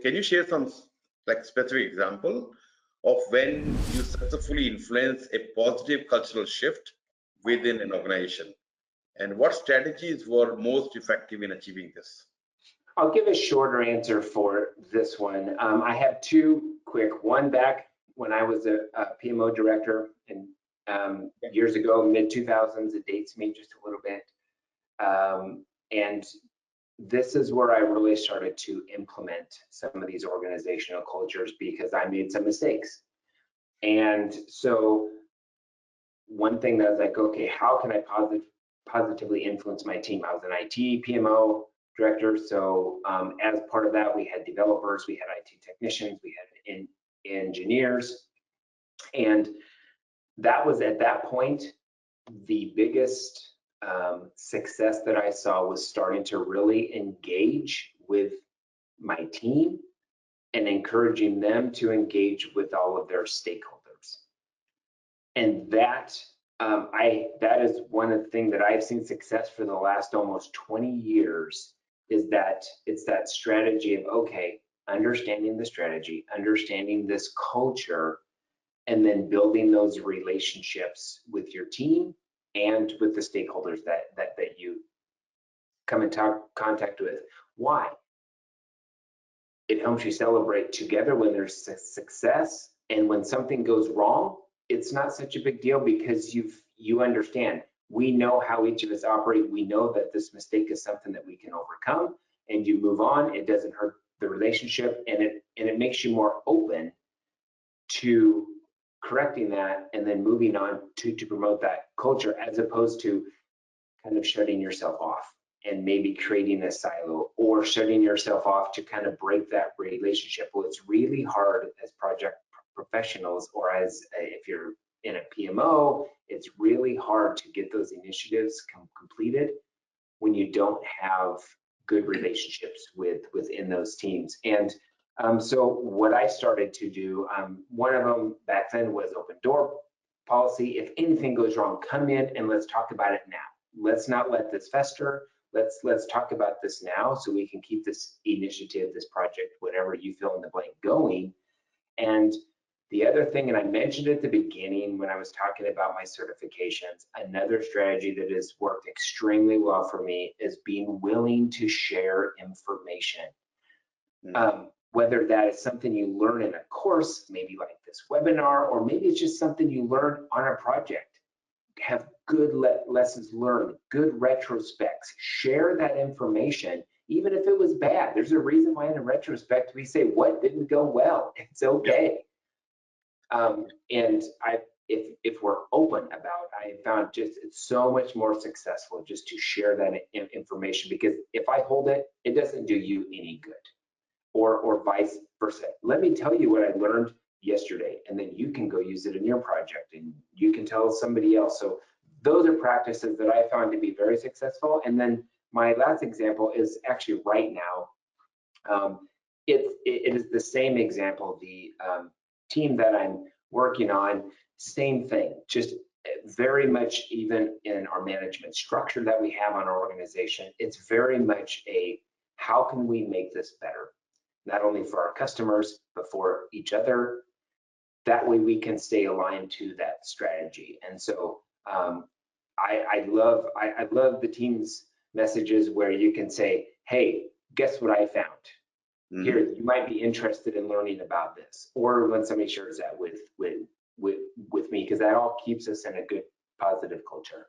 can you share some like specific example of when you successfully influence a positive cultural shift within an organization, and what strategies were most effective in achieving this? I'll give a shorter answer for this one. I have two quick. One, back when I was a PMO director, and years ago, mid 2000s, it dates me just a little bit. And this is where I really started to implement some of these organizational cultures because I made some mistakes. And so one thing that I was like, okay, how can I positively influence my team? I was an IT PMO director, so as part of that, we had developers, we had IT technicians, we had engineers, and that was at that point the biggest success that I saw was starting to really engage with my team and encouraging them to engage with all of their stakeholders. And that that is one of the things that I've seen success for the last almost 20 years, is that it's that strategy of, okay, understanding the strategy, understanding this culture, and then building those relationships with your team and with the stakeholders that you come in contact with. Why? It helps you celebrate together when there's success, and when something goes wrong, it's not such a big deal because you understand. We know how each of us operate. We know that this mistake is something that we can overcome, and you move on. It doesn't hurt the relationship, and it makes you more open to correcting that and then moving on to promote that culture, as opposed to kind of shutting yourself off and maybe creating a silo or shutting yourself off to kind of break that relationship. Well, it's really hard as project professionals, or as if you're in a PMO, it's really hard to get those initiatives completed when you don't have good relationships within those teams. And so what I started to do, one of them back then was open door policy. If anything goes wrong, come in and let's talk about it now. Let's not let this fester. Let's talk about this now so we can keep this initiative, this project, whatever you fill in the blank, going. And the other thing, and I mentioned at the beginning when I was talking about my certifications, another strategy that has worked extremely well for me is being willing to share information. Whether that is something you learn in a course, maybe like this webinar, or maybe it's just something you learn on a project. Have good lessons learned, good retrospects, share that information, even if it was bad. There's a reason why in a retrospect we say what didn't go well. It's okay. And if we're open about it, I found just it's so much more successful just to share that information, because if I hold it, it doesn't do you any good, or vice versa. Let me tell you what I learned yesterday, and then you can go use it in your project and you can tell somebody else. So those are practices that I found to be very successful. And then my last example is actually right now. It is the same example. The team that I'm working on, same thing, just very much, even in our management structure that we have on our organization, it's very much a how can we make this better, not only for our customers but for each other. That way we can stay aligned to that strategy. And so I love the team's messages where you can say, hey, guess what I found? Here, you might be interested in learning about this, or when somebody shares that with me, because that all keeps us in a good, positive culture.